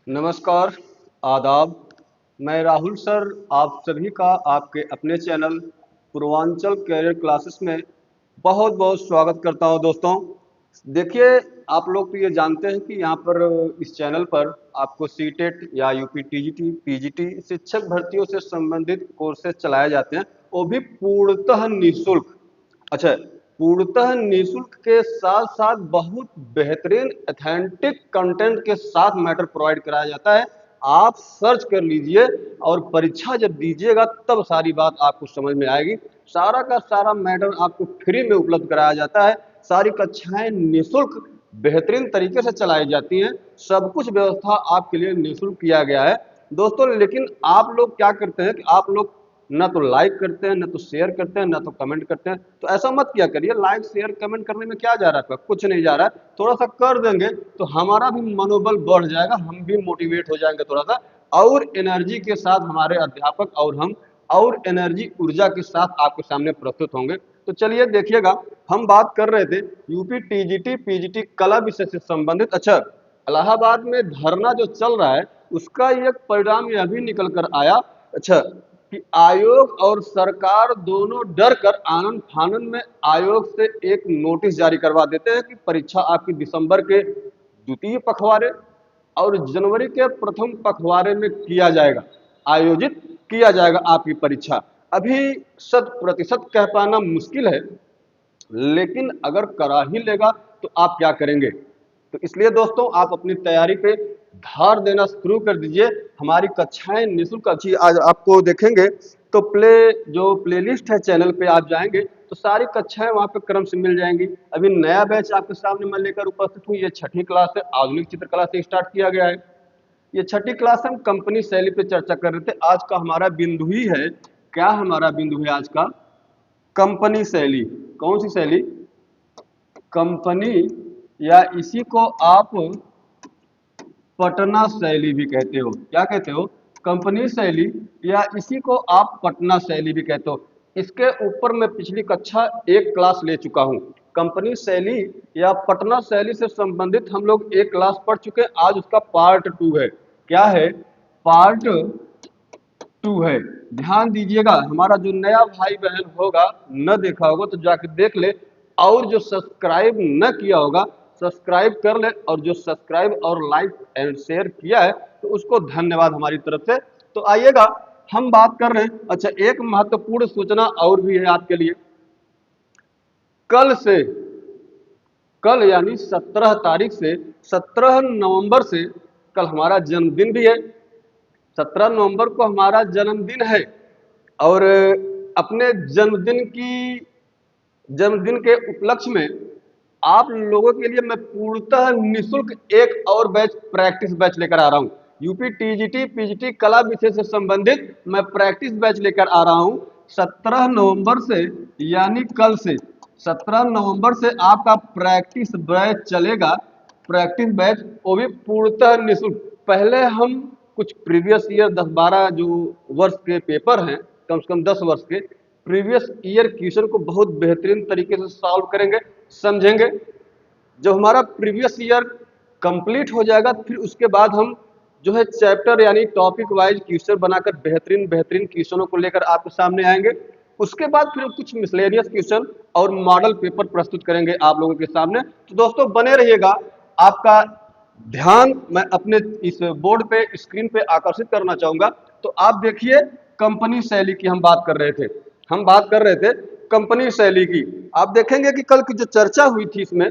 नमस्कार, आदाब। मैं राहुल सर आप सभी का आपके अपने चैनल पूर्वांचल कैरियर क्लासेस में बहुत बहुत स्वागत करता हूं दोस्तों। देखिए, आप लोग तो ये जानते हैं कि यहाँ पर इस चैनल पर आपको सीटेट या यूपी टीजीटी, पीजीटी शिक्षक भर्तियों से संबंधित कोर्सेज चलाए जाते हैं, वो भी पूर्णतः निःशुल्क। अच्छा, पूर्णतः निःशुल्क के साथ साथ बहुत बेहतरीन ऑथेंटिक कंटेंट के साथ मैटर प्रोवाइड कराया जाता है। आप सर्च कर लीजिए और परीक्षा जब दीजिएगा तब सारी बात आपको समझ में आएगी। सारा का सारा मैटर आपको फ्री में उपलब्ध कराया जाता है। सारी कक्षाएं निःशुल्क बेहतरीन तरीके से चलाई जाती हैं। सब कुछ व्यवस्था आपके लिए निःशुल्क किया गया है दोस्तों। लेकिन आप लोग क्या करते हैं कि आप लोग ना तो लाइक करते हैं, ना तो शेयर करते हैं, ना तो कमेंट करते हैं। तो ऐसा मत किया करिए। लाइक शेयर कमेंट करने में क्या जा रहा है, कुछ नहीं जा रहा है। थोड़ा सा कर देंगे तो हमारा भी मनोबल बढ़ जाएगा, हम भी मोटिवेट हो जाएंगे थोड़ा सा, और एनर्जी के साथ हमारे अध्यापक और हम और एनर्जी ऊर्जा के साथ आपके सामने प्रस्तुत होंगे। तो चलिए देखिएगा, हम बात कर रहे थे यूपी टीजीटी पीजीटी कला विषय से संबंधित। अच्छा, इलाहाबाद में धरना जो चल रहा है उसका एक परिणाम यह भी निकल कर आया। अच्छा, कि आयोग और सरकार दोनों डर कर आनन फानन में आयोग से एक नोटिस जारी करवा देते हैं कि परीक्षा आपकी दिसंबर के द्वितीय पखवाड़े और जनवरी के प्रथम पखवाड़े में किया जाएगा, आयोजित किया जाएगा आपकी परीक्षा। अभी 100% कह पाना मुश्किल है, लेकिन अगर करा ही लेगा तो आप क्या करेंगे। तो इसलिए दोस्तों, आप अपनी तैयारी पे धार देना शुरू कर दीजिए। हमारी कक्षाएं निःशुल्क अच्छी आज आपको देखेंगे तो जो प्लेलिस्ट है चैनल पे आप जाएंगे तो सारी कक्षाएं वहां पे क्रम से मिल जाएंगी। अभी नया बैच आपके सामने मैं लेकर उपस्थित हूँ। ये छठी क्लास है, आधुनिक चित्रकला से स्टार्ट किया गया है। ये छठी क्लास हम कंपनी शैली पे चर्चा कर रहे थे। आज का हमारा बिंदु ही है, क्या हमारा बिंदु है आज का? कंपनी शैली। कौन सी शैली? कंपनी, या इसी को आप पटना शैली भी कहते हो। क्या कहते हो? कंपनी शैली, या इसी को आप पटना शैली भी कहते हो। इसके ऊपर मैं पिछली कक्षा एक क्लास ले चुका हूँ। कंपनी शैली या पटना शैली से संबंधित हम लोग एक क्लास पढ़ चुके हैं। आज उसका पार्ट 2 है। क्या है? पार्ट 2 है। ध्यान दीजिएगा, हमारा जो नया भाई बहन होगा, न देखा होगा तो जाके देख ले, और जो सब्सक्राइब न किया होगा सब्सक्राइब कर ले, और जो सब्सक्राइब और लाइक एंड शेयर किया है तो उसको धन्यवाद हमारी तरफ से। तो आइएगा, हम बात कर रहे हैं। अच्छा, एक महत्वपूर्ण सूचना और भी है आपके लिए। कल से, कल यानी 17 तारीख से, 17 नवंबर से कल हमारा जन्मदिन भी है। 17 नवंबर को हमारा जन्मदिन है, और अपने जन्मदिन के उपलक्ष्य में आप लोगों के लिए मैं पूर्णतः निःशुल्क एक और बैच, प्रैक्टिस बैच लेकर आ रहा हूँ। यूपी टीजीटी पीजीटी कला विषय से संबंधित मैं प्रैक्टिस बैच लेकर आ रहा हूँ। 17 नवंबर से, यानी कल से 17 नवंबर से आपका प्रैक्टिस बैच चलेगा। प्रैक्टिस बैच, वो भी पूर्णतः निःशुल्क। पहले हम कुछ प्रीवियस ईयर 10-12 जो वर्ष के पेपर हैं, कम से कम 10 वर्ष के प्रीवियस ईयर क्वेश्चन को बहुत बेहतरीन तरीके से सॉल्व करेंगे, समझेंगे। जब हमारा प्रीवियस ईयर कंप्लीट हो जाएगा, फिर उसके बाद हम जो है चैप्टर यानी टॉपिक वाइज क्वेश्चन बनाकर बेहतरीन बेहतरीन क्वेश्चनों को लेकर आपके सामने आएंगे। उसके बाद फिर कुछ मिसलेनियस क्वेश्चन और मॉडल पेपर प्रस्तुत करेंगे आप लोगों के सामने। तो दोस्तों बने रहिएगा। आपका ध्यान मैं अपने इस बोर्ड पे, स्क्रीन पे आकर्षित करना चाहूंगा। तो आप देखिए, कंपनी शैली की हम बात कर रहे थे। हम बात कर रहे थे कंपनी शैली की। आप देखेंगे कि कल की जो चर्चा हुई थी, इसमें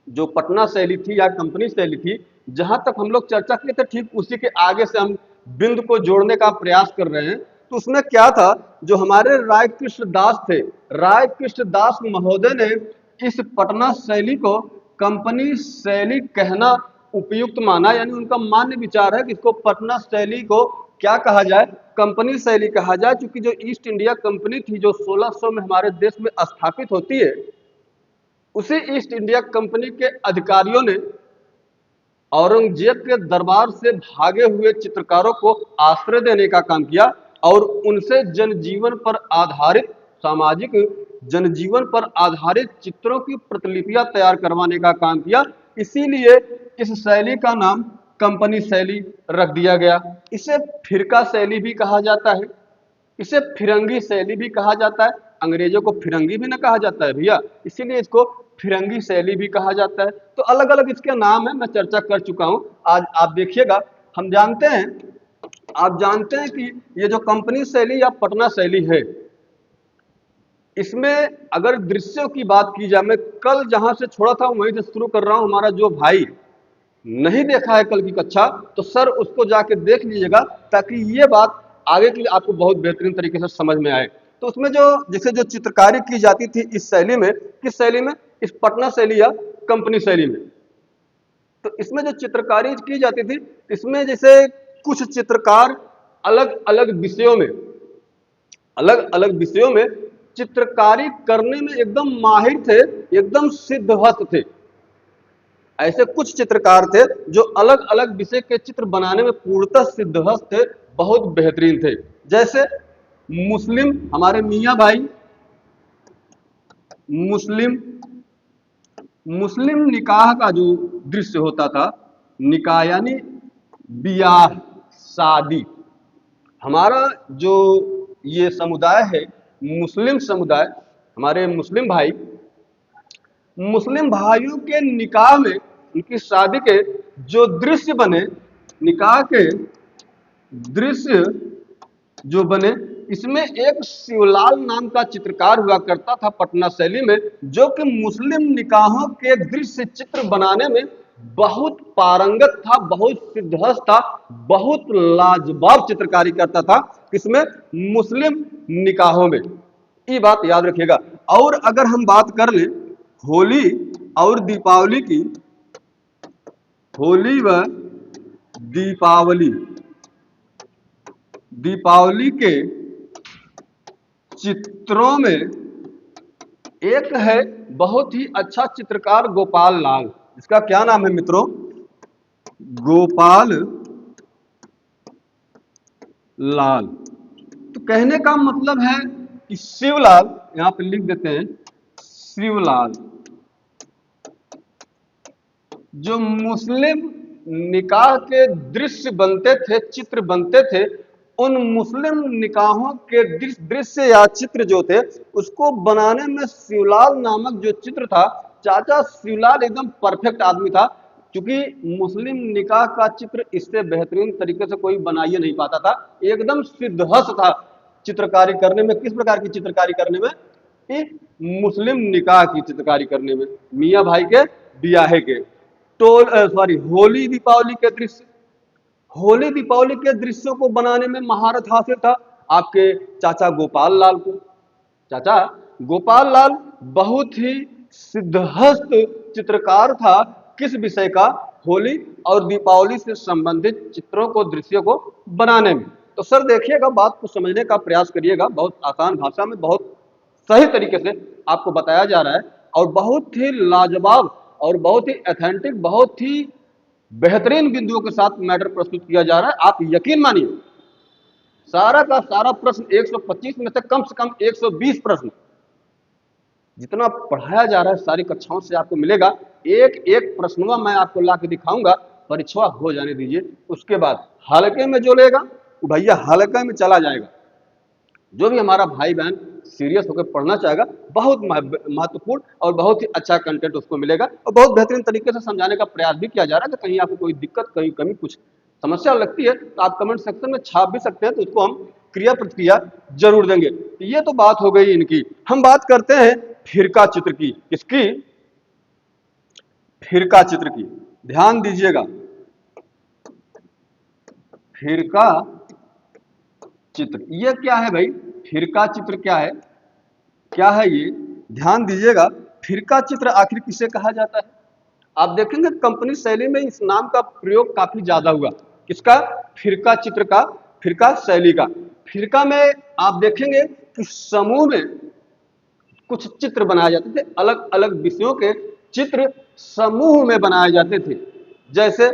जो पटना शैली थी या कंपनी शैली थी, जहां तक हम लोग चर्चा किए थे, ठीक उसी के आगे से हम बिंदु को जोड़ने का प्रयास कर रहे हैं। तो उसमें क्या था, जो हमारे राय कृष्ण दास थे, राय कृष्ण दास महोदय ने इस पटना शैली को कंपनी शैली कहना उपयुक्त माना। यानी उनका मान्य विचार है कि इसको पटना शैली को क्या कहा जाए, कंपनी शैली कहा जाए। क्योंकि जो ईस्ट इंडिया कंपनी थी, जो 1600 में हमारे देश में स्थापित होती है, उसी ईस्ट इंडिया कंपनी के अधिकारियों ने औरंगजेब के दरबार से भागे हुए चित्रकारों को आश्रय देने का काम किया, और उनसे जनजीवन पर आधारित, सामाजिक जनजीवन पर आधारित चित्रों की प्रतिलिपियां तैयार करवाने का काम किया। इसीलिए इस शैली का नाम कंपनी शैली रख दिया गया। इसे फिरका शैली भी कहा जाता है, इसे फिरंगी शैली भी कहा जाता है। अंग्रेजों को फिरंगी भी ना कहा जाता है भैया, इसीलिए इसको फिरंगी शैली भी कहा जाता है। तो अलग अलग इसके नाम है, मैं चर्चा कर चुका हूं। आज आप देखिएगा, हम जानते हैं, आप जानते हैं कि ये जो कंपनी शैली या पटना शैली है, इसमें अगर दृश्यों की बात की जाए, मैं कल जहां से छोड़ा था वहीं से शुरू कर रहा हूं। हमारा जो भाई नहीं देखा है कल की कक्षा, तो सर उसको जाके देख लीजिएगा, ताकि ये बात आगे के लिए आपको बहुत बेहतरीन तरीके से समझ में आए। तो उसमें जो जैसे जो चित्रकारी की जाती थी इस शैली में, किस शैली में, इस पटना शैली या कंपनी शैली में, तो इसमें जो चित्रकारी की जाती थी, इसमें जैसे कुछ चित्रकार अलग अलग विषयों में, अलग अलग विषयों में चित्रकारी करने में एकदम माहिर थे, एकदम सिद्धहस्त थे। ऐसे कुछ चित्रकार थे जो अलग अलग विषय के चित्र बनाने में पूर्णतः सिद्धहस्त थे, बहुत बेहतरीन थे। जैसे मुस्लिम, हमारे मियाँ भाई मुस्लिम मुस्लिम निकाह का जो दृश्य होता था, निकाह यानी बियाह, शादी। हमारा जो ये समुदाय है, मुस्लिम समुदाय, हमारे मुस्लिम भाई, मुस्लिम भाइयों के निकाह में, उनकी शादी के जो दृश्य बने, निकाह के दृश्य जो बने, इसमें एक शिवलाल नाम का चित्रकार हुआ करता था पटना शैली में, जो कि मुस्लिम निकाहों के दृश्य चित्र बनाने में बहुत पारंगत था, बहुत सिद्धहस्त था, बहुत लाजवाब चित्रकारी करता था। किसमें? मुस्लिम निकाहों में। ये बात याद रखिएगा। और अगर हम बात कर लें होली और दीपावली की, होली व दीपावली, दीपावली के चित्रों में एक है बहुत ही अच्छा चित्रकार गोपाल लाल। इसका क्या नाम है मित्रों? गोपाल लाल। तो कहने का मतलब है कि शिवलाल, यहां पे लिख देते हैं शिवलाल, जो मुस्लिम निकाह के दृश्य बनते थे, चित्र बनते थे, उन मुस्लिम निकाहों के दृश्य या चित्र जो थे, उसको बनाने में शिवलाल नामक जो चित्र था, चाचा शिवलाल एकदम परफेक्ट आदमी था। क्योंकि मुस्लिम निकाह का चित्र इससे बेहतरीन तरीके से कोई बना ही नहीं पाता था, एकदम सिद्धहस्त था चित्रकारी करने में। किस प्रकार की चित्रकारी करने में? कि मुस्लिम निकाह की चित्रकारी करने में, मियाँ भाई के बियाहे के, होली दीपावली के दृश्य, होली दीपावली के दृश्यों को बनाने में महारत हासिल था आपके चाचा गोपाल लाल को। चाचा गोपाल लाल बहुत ही सिद्धहस्त चित्रकार था। किस विषय का? होली और दीपावली से संबंधित चित्रों को, दृश्यों को बनाने में। तो सर देखिएगा, बात को समझने का प्रयास करिएगा, बहुत आसान भाषा में बहुत सही तरीके से आपको बताया जा रहा है, और बहुत ही लाजवाब और बहुत ही ऑथेंटिक, बहुत ही बेहतरीन बिंदुओं के साथ मैटर प्रस्तुत किया जा रहा है। आप यकीन मानिए, सारा का सारा प्रश्न 125 में से कम 120 प्रश्न जितना पढ़ाया जा रहा है सारी कक्षाओं से आपको मिलेगा। एक एक प्रश्नवा मैं आपको ला के दिखाऊंगा, परीक्षा हो जाने दीजिए, उसके बाद हल्के में जो लेगा वो भैया हल्के में चला जाएगा। जो भी हमारा भाई बहन सीरियस होकर पढ़ना चाहेगा, बहुत महत्वपूर्ण और बहुत ही अच्छा कंटेंट उसको मिलेगा, और बहुत बेहतरीन तरीके से समझाने का प्रयास भी किया जा रहा है। कि कहीं आपको कोई दिक्कत, कहीं कमी, कुछ समस्या लगती है तो आप कमेंट सेक्शन में छाप भी सकते हैं, तो उसको हम क्रिया प्रतिक्रिया जरूर देंगे। ये तो बात हो गई इनकी। हम बात करते हैं फिरका चित्र की। किसकी? फिरका चित्र की। ध्यान दीजिएगा, फिरका चित्र ये क्या है भाई? फिरका चित्र क्या है, क्या है ये? ध्यान दीजिएगा, फिरका चित्र आखिर किसे कहा जाता है? आप देखेंगे कंपनी शैली में इस नाम का प्रयोग काफी ज्यादा हुआ। किसका? फिरका चित्र का, फिरका शैली का। फिरका में आप देखेंगे कि समूह में कुछ चित्र बनाए जाते थे, अलग अलग विषयों के चित्र समूह में बनाए जाते थे। जैसे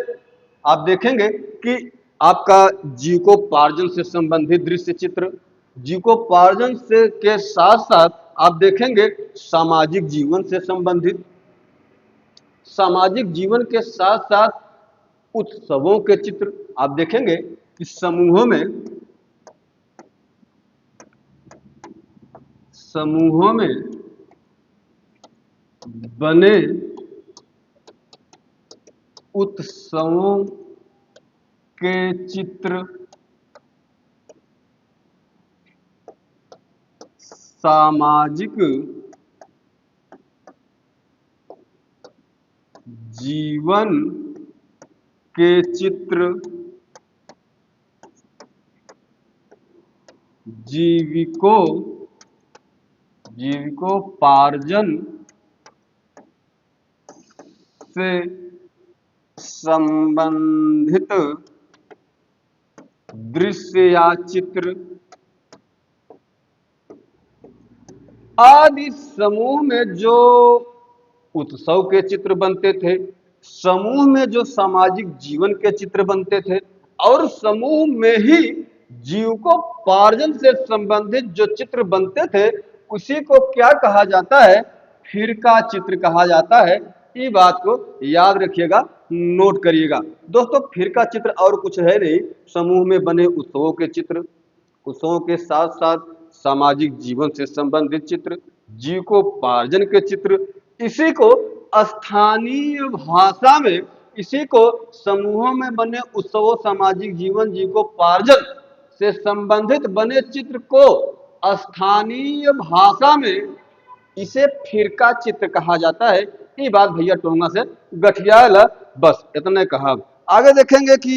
आप देखेंगे कि आपका जीविकोपार्जन से संबंधित दृश्य चित्र, जीविकोपार्जन से के साथ साथ आप देखेंगे सामाजिक जीवन से संबंधित, सामाजिक जीवन के साथ साथ उत्सवों के चित्र। आप देखेंगे कि समूहों में बने उत्सवों के चित्र सामाजिक जीवन के चित्र, जीविकोपार्जन से संबंधित दृश्य या चित्र आदि समूह में जो उत्सव के चित्र बनते थे, समूह में जो सामाजिक जीवन के चित्र बनते थे, और समूह में ही जीविकोपार्जन से संबंधित जो चित्र बनते थे, उसी को क्या कहा जाता है? फिरका चित्र कहा जाता है। ये बात को याद रखिएगा, नोट करिएगा। दोस्तों, फिरका चित्र और कुछ है नहीं, समूह में बने उत्सवों के चित्र, उत्सवों के साथ साथ सामाजिक जीवन से संबंधित चित्र, जीविकोपार्जन के चित्र, इसी को स्थानीय भाषा में, इसी को समूहों में बने उत्सवों, सामाजिक जीवन, जीविकोपार्जन से संबंधित बने चित्र को स्थानीय भाषा में इसे फिरका चित्र कहा जाता है। ये बात भैया टोंगा से गठिया ला, बस इतने कहा। आगे देखेंगे कि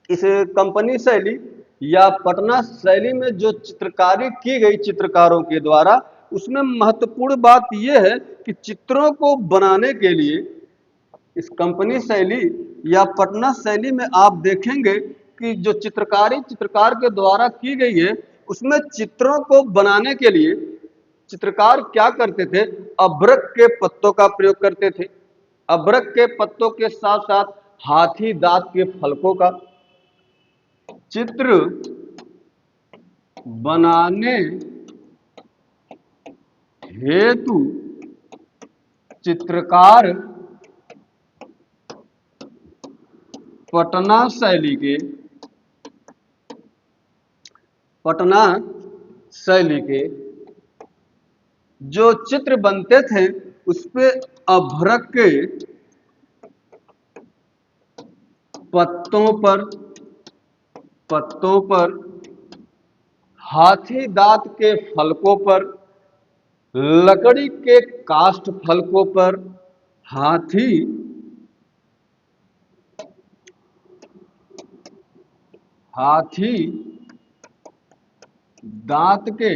इस कंपनी शैली या पटना शैली में जो चित्रकारी की गई चित्रकारों के द्वारा, उसमें महत्वपूर्ण बात यह है कि चित्रों को बनाने के लिए इस कंपनी शैली या पटना शैली में आप देखेंगे कि जो चित्रकारी चित्रकार के द्वारा की गई है, उसमें चित्रों को बनाने के लिए चित्रकार क्या करते थे? अभ्रक के पत्तों का प्रयोग करते थे। अभ्रक के पत्तों के साथ साथ हाथी दांत के फलकों का। चित्र बनाने हेतु चित्रकार पटना शैली के जो चित्र बनते थे, उस पे अभ्रक के पत्तों पर, हाथी दांत के फलकों पर, लकड़ी के काष्ठ फलकों पर, हाथी दांत के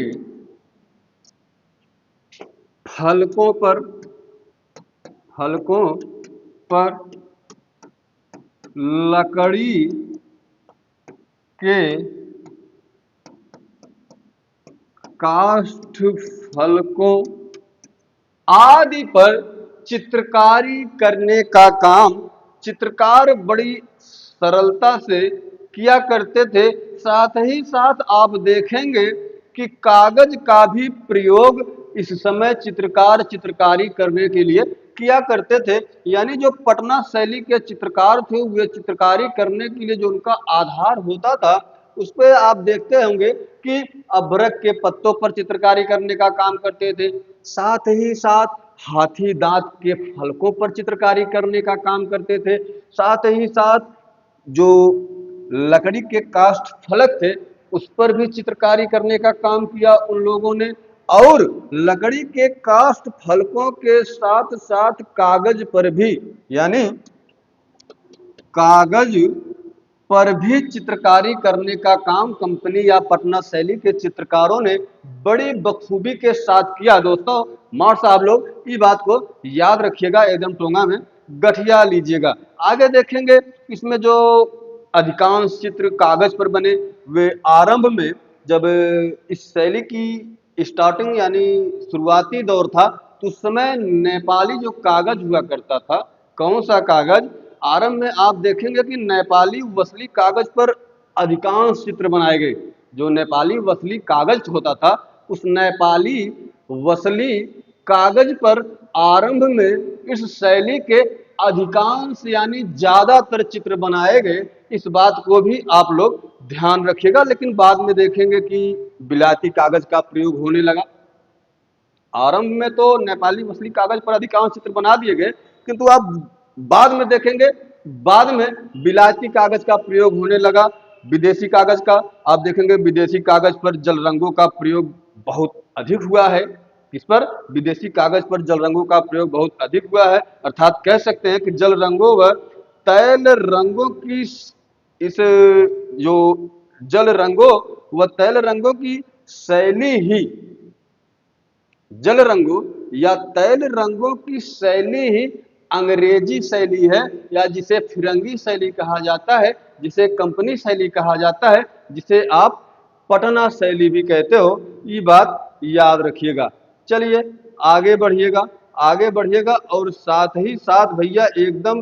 फलकों पर लकड़ी के काष्ठ फलकों आदि पर चित्रकारी करने का काम चित्रकार बड़ी सरलता से किया करते थे। साथ ही साथ आप देखेंगे कि कागज का भी प्रयोग इस समय चित्रकार चित्रकारी करने के लिए किया करते थे। यानी जो पटना शैली के चित्रकार थे, वे चित्रकारी करने के लिए जो उनका आधार होता था, उस पर आप देखते होंगे कि अभ्रक के पत्तों पर चित्रकारी करने का काम करते थे, साथ ही साथ हाथी दांत के फलकों पर चित्रकारी करने का काम करते थे, साथ ही साथ जो लकड़ी के काष्ठ फलक थे, उस पर भी चित्रकारी करने का काम किया उन लोगों ने। और लकड़ी के काष्ठ फलकों के साथ साथ कागज पर भी, यानी कागज पर भी चित्रकारी करने का काम कंपनी या पटना शैली के चित्रकारों ने बड़ी बखूबी के साथ किया। दोस्तों, मार साहब लोग ये बात को याद रखिएगा, एकदम टोंगा में गठिया लीजिएगा। आगे देखेंगे इसमें जो अधिकांश चित्र कागज पर बने, वे आरंभ में जब इस शैली की स्टार्टिंग यानी शुरुआती दौर था, तो उस समय नेपाली जो कागज हुआ करता था, कौन सा कागज? आरंभ में आप देखेंगे कि नेपाली वसली कागज पर अधिकांश चित्र बनाए गए। जो नेपाली वसली कागज होता था, उस नेपाली वसली कागज पर आरंभ में इस शैली के अधिकांश यानी ज्यादातर चित्र बनाए गए, इस बात को भी आप लोग ध्यान रखिएगा। लेकिन बाद में देखेंगे कि बिलायती कागज का प्रयोग होने लगा। आरंभ में तो नेपाली मछली कागज पर अधिकांश चित्र बना दिए गए, किंतु आप बाद में देखेंगे, बाद में बिलायती कागज का प्रयोग होने लगा। विदेशी कागज का आप देखेंगे, विदेशी कागज पर जल रंगों का प्रयोग बहुत अधिक हुआ है। किस पर? विदेशी कागज पर जल रंगों का प्रयोग बहुत अधिक हुआ है। अर्थात कह सकते हैं कि जल रंगों व तैल रंगों की इस जो जल रंगों व तैल रंगों की शैली ही, जल रंगों या तैल रंगों की शैली ही अंग्रेजी शैली है, या जिसे फिरंगी शैली कहा जाता है, जिसे कंपनी शैली कहा जाता है, जिसे आप पटना शैली भी कहते हो। ये बात याद रखिएगा। चलिए आगे बढ़िएगा, आगे बढ़िएगा, और साथ ही साथ भैया एकदम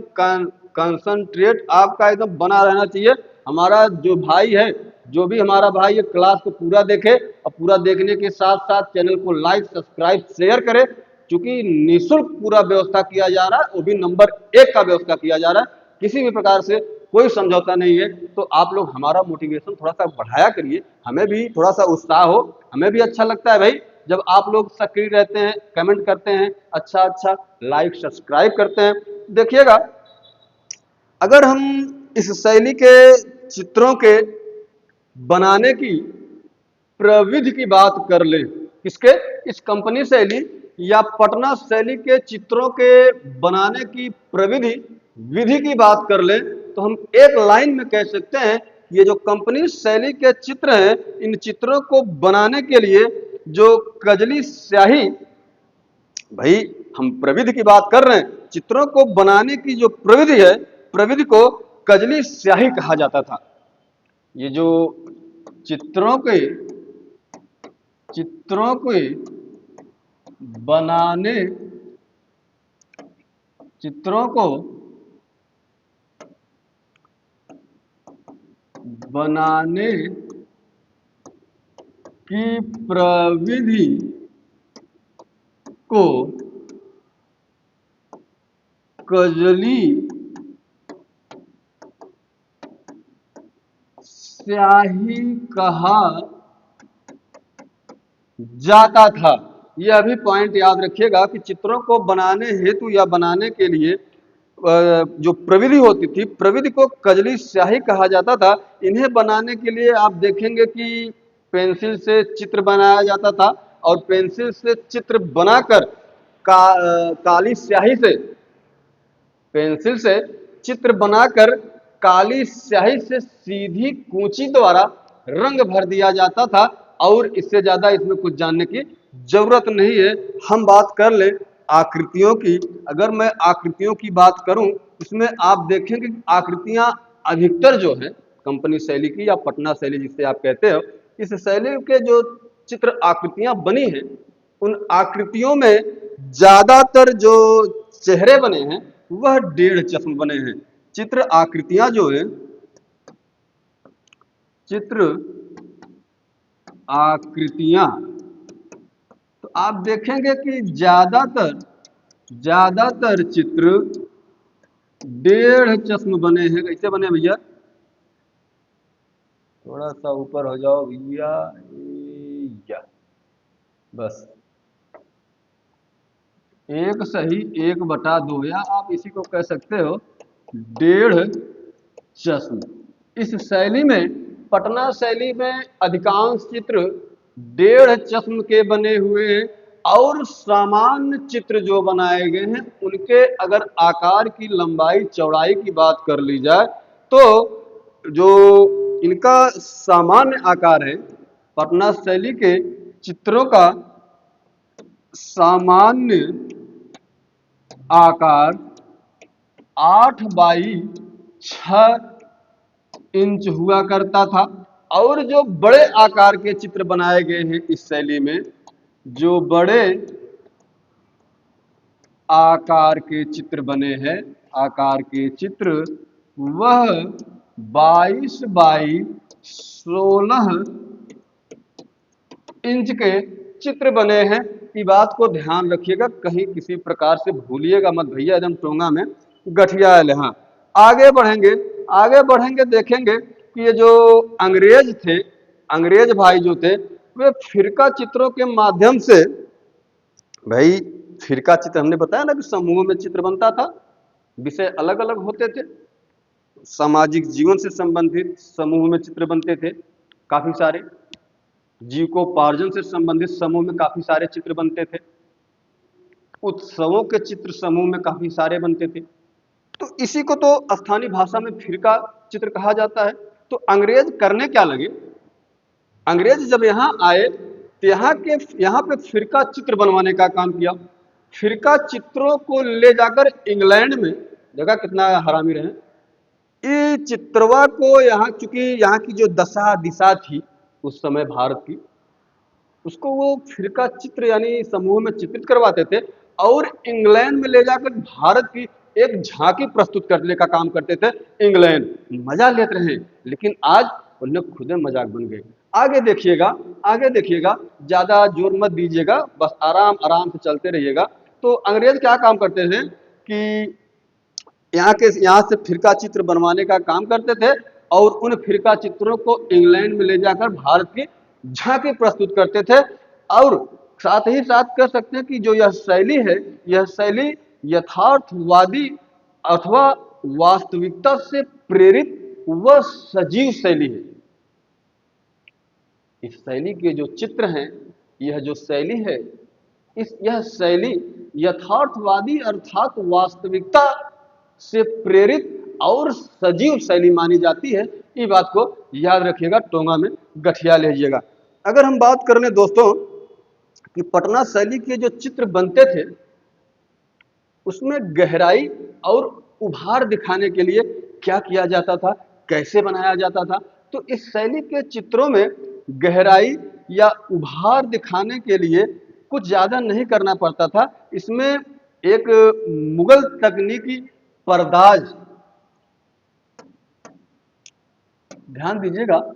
कंसंट्रेट आपका एकदम बना रहना चाहिए। हमारा जो भाई है, जो भी हमारा भाई ये क्लास को पूरा देखे, और पूरा देखने के साथ साथ चैनल को लाइक सब्सक्राइब शेयर करे, क्योंकि निःशुल्क पूरा व्यवस्था किया जा रहा है, वो भी नंबर 1 का व्यवस्था किया जा रहा है। किसी भी प्रकार से कोई समझौता नहीं है। तो आप लोग हमारा मोटिवेशन थोड़ा सा बढ़ाया करिए, हमें भी थोड़ा सा उत्साह हो। हमें भी अच्छा लगता है भाई जब आप लोग सक्रिय रहते हैं, कमेंट करते हैं, अच्छा अच्छा लाइक सब्सक्राइब करते हैं। देखिएगा, अगर हम इस शैली के चित्रों के बनाने की प्रविधि की बात कर लें, किसके? इस कंपनी शैली या पटना शैली के चित्रों के बनाने की प्रविधि विधि की बात कर लें, तो हम एक लाइन में कह सकते हैं, ये जो कंपनी शैली के चित्र हैं, इन चित्रों को बनाने के लिए जो कजली स्याही, भाई हम प्रविधि की बात कर रहे हैं, चित्रों को बनाने की जो प्रविधि है, प्रविधि को कजली स्याही कहा जाता था। ये जो चित्रों के बनाने, चित्रों को बनाने की प्रविधि को कजली स्याही कहा जाता था। यह भी पॉइंट याद रखिएगा कि चित्रों को बनाने हेतु या बनाने के लिए जो प्रविधि होती थी, प्रविधि को कजली स्याही कहा जाता था। इन्हें बनाने के लिए आप देखेंगे कि पेंसिल से चित्र बनाया जाता था, और पेंसिल से चित्र बनाकर काली स्याही से, पेंसिल से चित्र बनाकर काली स्याही से सीधी कूंची द्वारा रंग भर दिया जाता था। और इससे ज्यादा इसमें कुछ जानने की जरूरत नहीं है। हम बात कर ले आकृतियों की। अगर मैं आकृतियों की बात करूं, इसमें आप देखेंगे आकृतियां अधिकतर जो है कंपनी शैली की या पटना शैली जिसे आप कहते हो, इस शैली के जो चित्र आकृतियां बनी हैं, उन आकृतियों में ज्यादातर जो चेहरे बने हैं वह 1.5 चश्म बने हैं। चित्र आकृतियां जो है, चित्र आकृतियां, तो आप देखेंगे कि ज्यादातर चित्र 1.5 चश्म बने हैं। कैसे बने भैया? थोड़ा सा ऊपर हो जाओ भैया, या बस 1 सही 1/2, या आप इसी को कह सकते हो 1.5 चश्म। इस शैली में, पटना शैली में अधिकांश चित्र 1.5 चश्म के बने हुए हैं। और सामान्य चित्र जो बनाए गए हैं, उनके अगर आकार की लंबाई चौड़ाई की बात कर ली जाए, तो जो इनका सामान्य आकार है, पटना शैली के चित्रों का सामान्य आकार 8x6 इंच हुआ करता था। और जो बड़े आकार के चित्र बनाए गए हैं इस शैली में, जो बड़े आकार के चित्र बने हैं, आकार के चित्र, वह 22x16 इंच के चित्र बने हैं। ये बात को ध्यान रखिएगा, कहीं किसी प्रकार से भूलिएगा मत भैया, एकदम टोंगा में। गठियाल। हाँ, आगे बढ़ेंगे, आगे बढ़ेंगे देखेंगे कि ये जो अंग्रेज थे, अंग्रेज भाई जो थे, वे फिरका चित्रों के माध्यम से, भाई फिरका चित्र हमने बताया ना कि समूहों में चित्र बनता था, विषय अलग अलग होते थे, सामाजिक जीवन से संबंधित समूह में चित्र बनते थे काफी सारे, जीविकोपार्जन से संबंधित समूह में काफी सारे चित्र बनते थे, उत्सवों के चित्र समूह में काफी सारे बनते थे। तो इसी को तो स्थानीय भाषा में फिरका चित्र कहा जाता है। तो अंग्रेज करने क्या लगे, अंग्रेज जब यहाँ आए तो यहाँ पे फिरका चित्र बनवाने का काम किया। फिरका चित्रों को ले जाकर इंग्लैंड में, देखा कितना हरामी रहे, ये चित्रवा को यहाँ, चूंकि यहाँ की जो दशा दिशा थी उस समय भारत की, उसको वो फिरका चित्र यानी समूह में चित्रित करवाते थे और इंग्लैंड में ले जाकर भारत की एक झांकी प्रस्तुत करने का काम करते थे। इंग्लैंड मजा लेते रहे, लेकिन आज उन्हें खुद मजाक बन गए। आगे देखिएगा, आगे देखिएगा, ज्यादा जोर मत दीजिएगा, बस आराम आराम से चलते रहिएगा। तो अंग्रेज क्या काम करते थे कि यहाँ से फिरका चित्र बनवाने का काम करते थे और उन फिरका चित्रों को इंग्लैंड में ले जाकर भारत की झांकी प्रस्तुत करते थे। और साथ ही साथ कह सकते हैं कि जो यह शैली है, यह शैली यथार्थवादी अथवा वास्तविकता से प्रेरित व सजीव शैली है। इस शैली के जो चित्र हैं, यह जो शैली है, यह शैली यथार्थवादी अर्थात वास्तविकता से प्रेरित और सजीव शैली मानी जाती है। ये बात को याद रखिएगा, टोंगा में गठिया लीजिएगा। अगर हम बात कर लें दोस्तों कि पटना शैली के जो चित्र बनते थे उसमें गहराई और उभार दिखाने के लिए क्या किया जाता था, कैसे बनाया जाता था, तो इस शैली के चित्रों में गहराई या उभार दिखाने के लिए कुछ ज्यादा नहीं करना पड़ता था। इसमें एक मुगल तकनीकी पर्दाज, ध्यान दीजिएगा,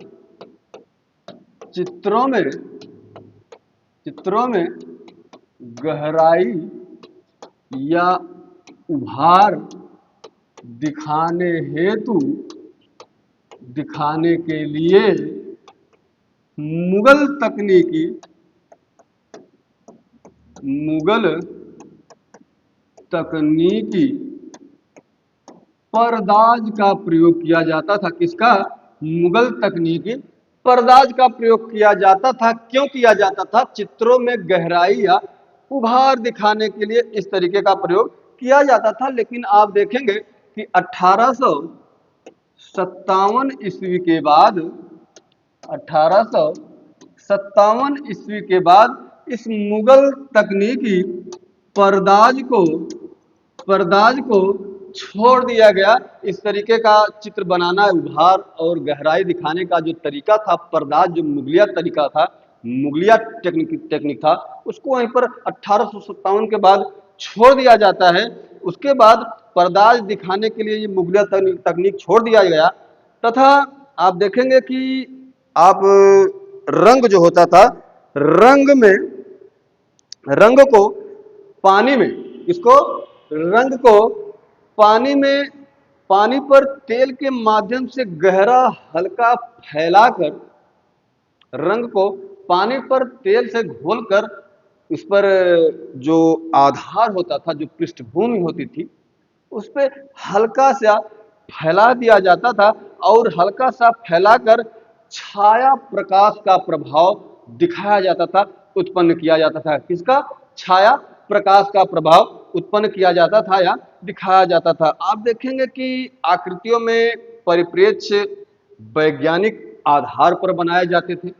चित्रों में गहराई या उभार दिखाने के लिए मुगल तकनीकी पर्दाज का प्रयोग किया जाता था। किसका? मुगल तकनीकी पर्दाज का प्रयोग किया जाता था। क्यों किया जाता था? चित्रों में गहराई या उभार दिखाने के लिए इस तरीके का प्रयोग किया जाता था। लेकिन आप देखेंगे कि 1857 ईस्वी के बाद 1857 ईस्वी के बाद इस मुगल तकनीकी पर्दाज को छोड़ दिया गया। इस तरीके का चित्र बनाना, उभार और गहराई दिखाने का जो तरीका था, पर्दाज जो मुगलिया तरीका था, मुगलिया टेक्निक था, उसको वहीं पर 1857 के बाद छोड़ दिया जाता है। उसके बाद पर्दाज दिखाने के लिए ये मुगलिया तकनीक छोड़ दिया गया। तथा आप देखेंगे कि आप रंग जो होता था, रंग को पानी में, इसको रंग को पानी पर तेल के माध्यम से गहरा हल्का फैलाकर, रंग को पानी पर तेल से घोलकर इस पर जो आधार होता था, जो पृष्ठभूमि होती थी, उस पर हल्का सा फैला दिया जाता था और हल्का सा फैलाकर छाया प्रकाश का प्रभाव दिखाया जाता था, उत्पन्न किया जाता था। किसका? छाया प्रकाश का प्रभाव उत्पन्न किया जाता था या दिखाया जाता था। आप देखेंगे कि आकृतियों में परिप्रेक्ष्य वैज्ञानिक आधार पर बनाए जाते थे।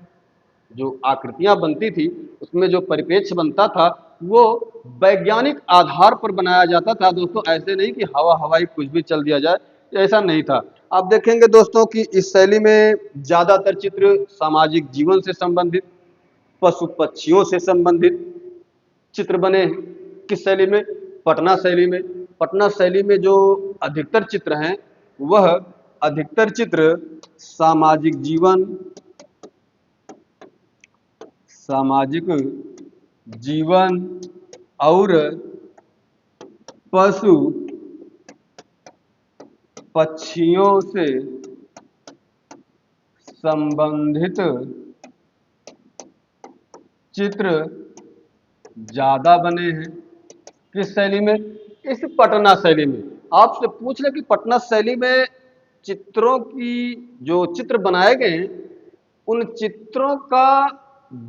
जो आकृतियां बनती थी उसमें जो परिप्रेक्ष्य बनता था वो वैज्ञानिक आधार पर बनाया जाता था दोस्तों। ऐसे नहीं कि हवा हवाई कुछ भी चल दिया जाए, ऐसा नहीं था। आप देखेंगे दोस्तों कि इस शैली में ज्यादातर चित्र सामाजिक जीवन से संबंधित, पशु पक्षियों से संबंधित चित्र बने हैं। किस शैली में? पटना शैली में। पटना शैली में जो अधिकतर चित्र हैं वह अधिकतर चित्र सामाजिक जीवन और पशु पक्षियों से संबंधित चित्र ज्यादा बने हैं। किस शैली में? इस पटना शैली में। आपसे पूछ ले कि पटना शैली में चित्रों की जो चित्र बनाए गए हैं उन चित्रों का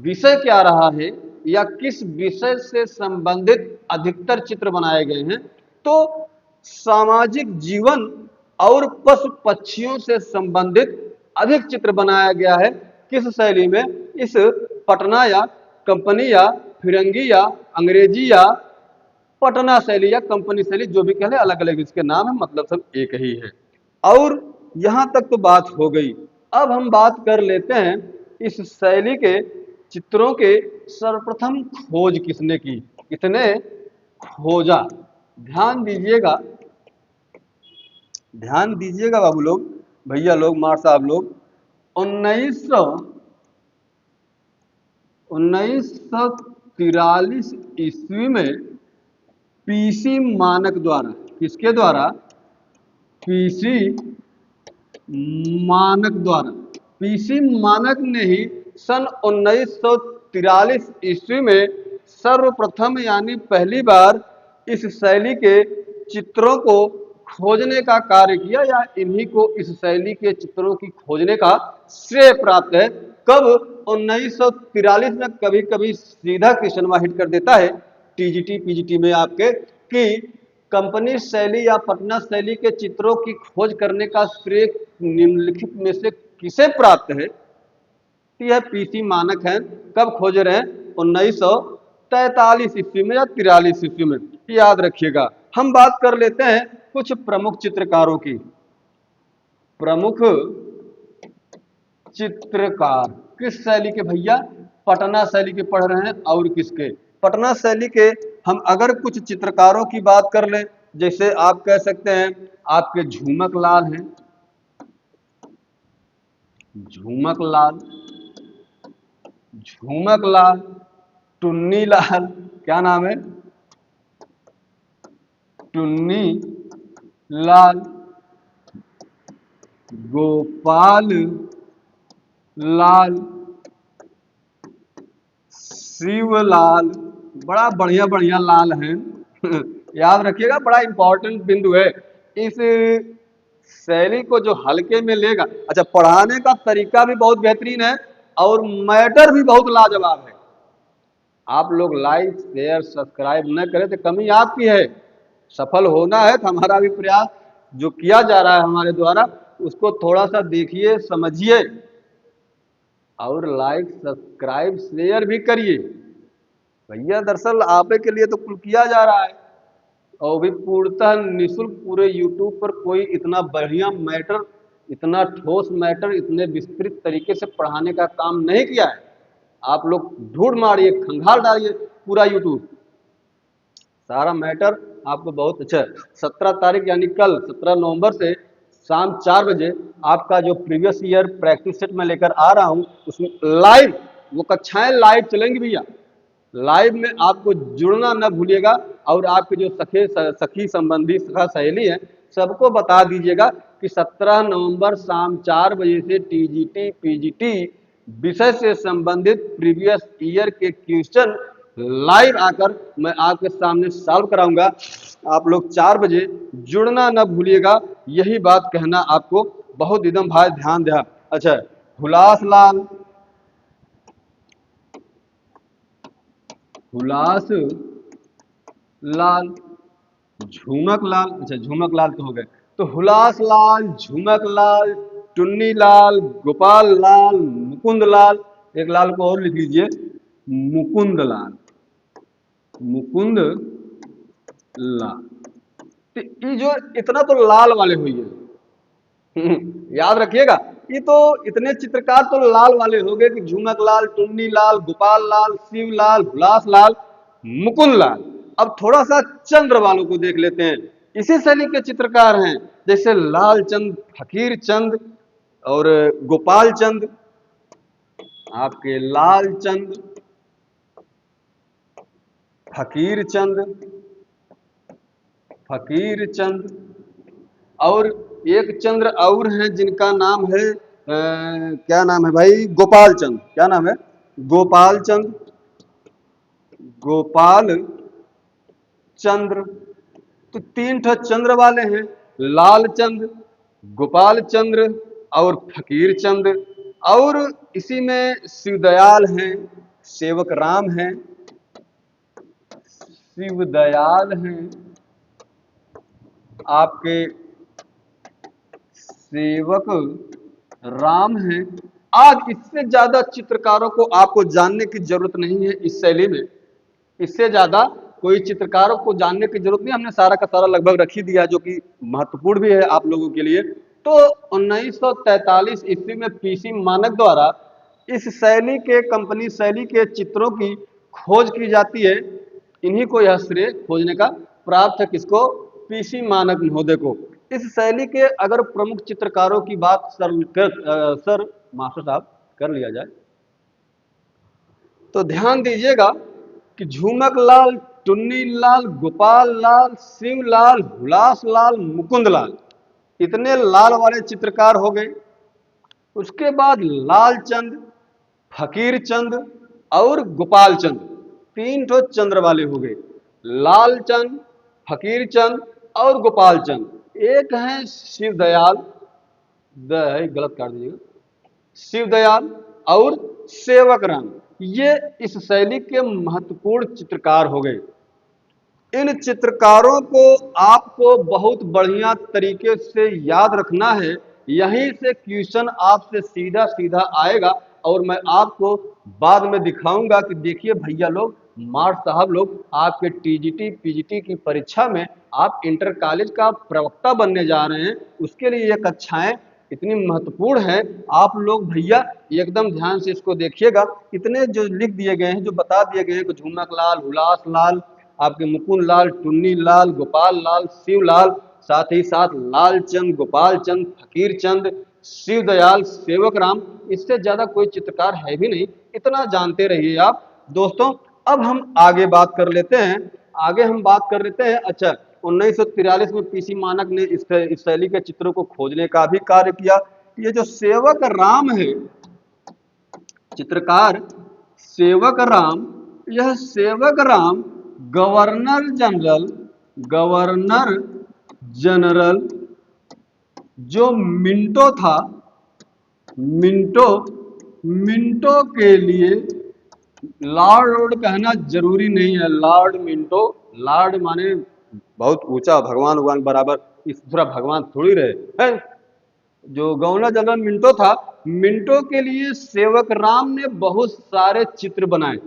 विषय क्या रहा है या किस विषय से संबंधित अधिकतर चित्र बनाए गए हैं, तो सामाजिक जीवन और पशु पक्षियों से संबंधित अधिक चित्र बनाया गया है। किस शैली में? इस पटना या कंपनी या फिरंगी या अंग्रेजी या पटना शैली या कंपनी शैली, जो भी कह ले, अलग अलग इसके नाम है, मतलब सब एक ही है। और यहां तक तो बात हो गई। अब हम बात कर लेते हैं इस शैली के चित्रों के सर्वप्रथम खोज किसने की, किसने खोजा। ध्यान दीजिएगा, ध्यान दीजिएगा बाबू लोग, भैया लोग, मार साहब लोग। 1943 ईस्वी में पीसी मानक द्वारा, किसके द्वारा? पीसी मानक द्वारा, पीसी मानक ने ही सन 1943 ईस्वी में सर्वप्रथम यानी पहली बार इस शैली के चित्रों को खोजने का कार्य किया, या इन्हीं को इस शैली के चित्रों की खोजने का श्रेय प्राप्त है। कब? 1943 में। कभी कभी सीधा क्वेश्चन हिट कर देता है टीजीटी पीजीटी में आपके कि कंपनी शैली या पटना शैली के चित्रों की खोज करने का श्रेय निम्नलिखित में से किसे प्राप्त है? यह पीसी मानक है। कब खोज रहे हैं? 1943 ईस्वी में या 43 ईस्वी में, याद रखिएगा। हम बात कर लेते हैं कुछ प्रमुख चित्रकारों की। प्रमुख चित्रकार किस शैली के भैया? पटना शैली के पढ़ रहे हैं। और किसके? पटना शैली के। हम अगर कुछ चित्रकारों की बात कर लें, जैसे आप कह सकते हैं आपके झूमक लाल हैं, झूमक लाल, झूमक लाल, टुन्नी लाल, क्या नाम है? टुन्नी लाल, गोपाल लाल, शिवलाल। बड़ा बढ़िया बढ़िया लाल हैं। याद रखिएगा, बड़ा इंपॉर्टेंट बिंदु है। इस शैली को जो हल्के में लेगा, अच्छा, पढ़ाने का तरीका भी बहुत बेहतरीन है और मैटर भी बहुत लाजवाब है। आप लोग लाइक शेयर सब्सक्राइब न करें तो कमी आपकी है। सफल होना है तो हमारा भी प्रयास जो किया जा रहा है हमारे द्वारा, उसको थोड़ा सा देखिए, समझिए और लाइक सब्सक्राइब शेयर भी करिए। भैया दरअसल आप के लिए तो कुल किया जा रहा है और भी पूर्णतः निःशुल्क। पूरे यूट्यूब पर कोई इतना बढ़िया मैटर, इतना ठोस मैटर, इतने विस्तृत तरीके से पढ़ाने का काम नहीं किया है। आप लोग ढूंढ मारिए, खंगाल डालिए पूरा यूट्यूब, सारा मैटर आपको बहुत अच्छा। 17 तारीख यानी कल 17 नवंबर से शाम 4 बजे आपका जो प्रीवियस ईयर प्रैक्टिस सेट में लेकर आ रहा हूं, उसमें लाइव वो कक्षाएं लाइव चलेंगी भैया। लाइव में आपको जुड़ना न भूलिएगा और आपके जो सखी संबंधी सखा सहेली है सबको बता दीजिएगा कि 17 नवंबर शाम 4 बजे से टीजीटी पीजीटी विषय से संबंधित प्रीवियस ईयर के क्वेश्चन लाइव आकर मैं आपके सामने सॉल्व कराऊंगा। आप लोग 4 बजे जुड़ना न भूलिएगा, यही बात कहना आपको बहुत एकदम भाई ध्यान दिया। अच्छा, हुलास लाल, हुलास लाल, झुमक लाल, अच्छा झुमक लाल तो हो गए, तो हुलास लाल, झुमक लाल, टुन्नी लाल, गोपाल लाल, मुकुंद लाल, एक लाल को और लिख लीजिए, मुकुंद लाल, मुकुंद लाल। तो ये जो इतना तो लाल वाले हुई है। याद रखिएगा, ये तो इतने चित्रकार तो लाल वाले हो गए कि झुमक लाल, टुन्नी लाल, गोपाल लाल, शिव लाल, हुलास लाल, मुकुंद लाल। अब थोड़ा सा चंद्र वालों को देख लेते हैं। इसी शैली के चित्रकार हैं, जैसे लाल चंद, फकीर चंद और गोपाल चंद। आपके लाल चंद, फकीर चंद, फकीर चंद और एक चंद्र और हैं जिनका नाम है क्या नाम है भाई, गोपाल चंद। क्या नाम है? गोपाल चंद। गोपाल चंद्र। तो तीन ठो चंद्र वाले हैं, लाल चंद, गोपाल चंद्र और फकीर चंद। और इसी में शिवदयाल हैं, सेवक राम हैं, शिवदयाल हैं, आपके सेवक राम हैं। आज इससे ज्यादा चित्रकारों को आपको जानने की जरूरत नहीं है इस शैली में। इससे ज्यादा कोई चित्रकारों को जानने की जरूरत नहीं, हमने सारा का सारा लगभग रख ही दिया, जो कि महत्वपूर्ण भी है आप लोगों के लिए। तो 1943 ईस्वी में पीसी मानक द्वारा इस शैली के, कंपनी शैली के चित्रों की खोज की जाती है। इन्हीं को यह श्रेय खोजने का प्राप्त है, किसको? पीसी मानक महोदय को। इस शैली के अगर प्रमुख चित्रकारों की बात सर मास्टर साहब कर लिया जाए तो ध्यान दीजिएगा कि झूमक लाल, टुन्नी लाल, गोपाल लाल, शिव लाल, हुलास लाल, मुकुंद लाल, इतने लाल वाले चित्रकार हो गए। उसके बाद लाल चंद, फकीर चंद और गोपाल चंद, तीन ठो चंद्र वाले हो गए। लाल चंद, फकीर चंद और गोपाल चंद। एक है शिवदयाल, गलत काट दीजिएगा, शिवदयाल और सेवक राम, ये इस शैली के महत्वपूर्ण चित्रकार हो गए। इन चित्रकारों को आपको बहुत बढ़िया तरीके से याद रखना है, यहीं से क्वेश्चन आपसे सीधा सीधा आएगा। और मैं आपको बाद में दिखाऊंगा कि देखिए भैया लोग, मार साहब लोग, आपके टीजीटी पीजीटी की परीक्षा में आप इंटर कॉलेज का प्रवक्ता बनने जा रहे हैं, उसके लिए ये कक्षाएं इतनी महत्वपूर्ण है। आप लोग भैया एकदम ध्यान से इसको देखिएगा। इतने जो लिख दिए गए हैं, जो बता दिए गए हैं कि झूमक लाल, हुलास लाल, आपके मुकुंद लाल, टुन्नी लाल, गोपाल लाल, शिव लाल, साथ ही साथ लाल चंद, गोपाल चंद, फकीर चंद, शिवदयाल, सेवक राम, इससे ज्यादा कोई चित्रकार है भी नहीं, इतना जानते रहिए आप दोस्तों। अब हम आगे बात कर लेते हैं, आगे हम बात कर लेते हैं। अच्छा, 1943 में पीसी मानक ने इस शैली के चित्रों को खोजने का भी कार्य किया। ये जो सेवक राम है, चित्रकार सेवक राम, यह सेवक Ram governor general, governor general जो मिंटो था, मिंटो, मिंटो के लिए लॉर्ड कहना जरूरी नहीं है, लॉर्ड मिंटो, लॉर्ड माने बहुत ऊंचा, भगवान भगवान बराबर, इस तरह भगवान थोड़ी रहे है। जो गवर्नर जनरल मिंटो था, मिंटो के लिए सेवक राम ने बहुत सारे चित्र बनाए,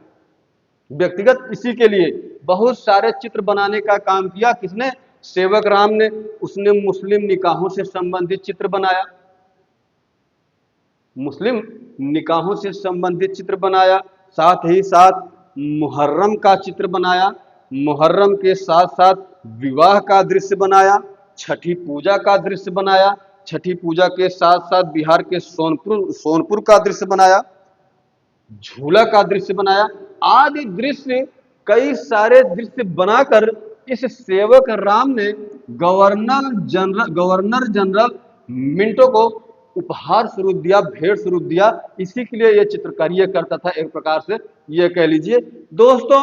व्यक्तिगत इसी के लिए बहुत सारे चित्र बनाने का काम किया। किसने? सेवक राम ने। उसने मुस्लिम निकाहों से संबंधित चित्र बनाया, मुस्लिम निकाहों से संबंधित चित्र बनाया, साथ ही साथ मुहर्रम का चित्र बनाया, मुहर्रम के साथ साथ विवाह का दृश्य बनाया, छठी पूजा का दृश्य बनाया, छठी पूजा के साथ साथ बिहार के सोनपुर का दृश्य बनाया, झूला का दृश्य बनाया, आदि दृश्य, कई सारे दृश्य बनाकर इस सेवक राम ने गवर्नर जनरल मिंटो को उपहार स्वरूप दिया, भेंट स्वरूप दिया। इसी के लिए यह चित्रकारी करता था, एक प्रकार से यह कह लीजिए दोस्तों।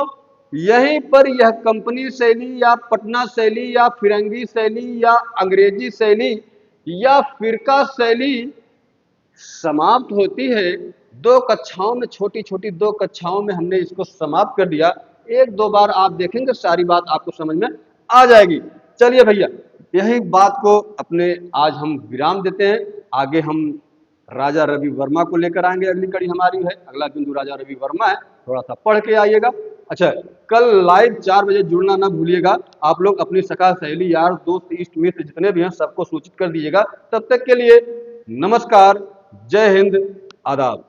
यहीं पर यह कंपनी शैली या पटना शैली या फिरंगी शैली या अंग्रेजी शैली या फिरका शैली समाप्त होती है। दो कक्षाओं में, छोटी छोटी दो कक्षाओं में हमने इसको समाप्त कर दिया। एक दो बार आप देखेंगे सारी बात आपको समझ में आ जाएगी। चलिए भैया, यही बात को अपने आज हम विराम देते हैं। आगे हम राजा रवि वर्मा को लेकर आएंगे, अगली कड़ी हमारी है, अगला बिंदु राजा रवि वर्मा है, थोड़ा सा पढ़ के आइएगा। अच्छा, कल लाइव 4 बजे जुड़ना ना भूलिएगा। आप लोग अपनी सखा सहेली यार दोस्त इष्ट मित्र जितने भी हैं सबको सूचित कर दीजिएगा। तब तक के लिए नमस्कार, जय हिंद, आदाब।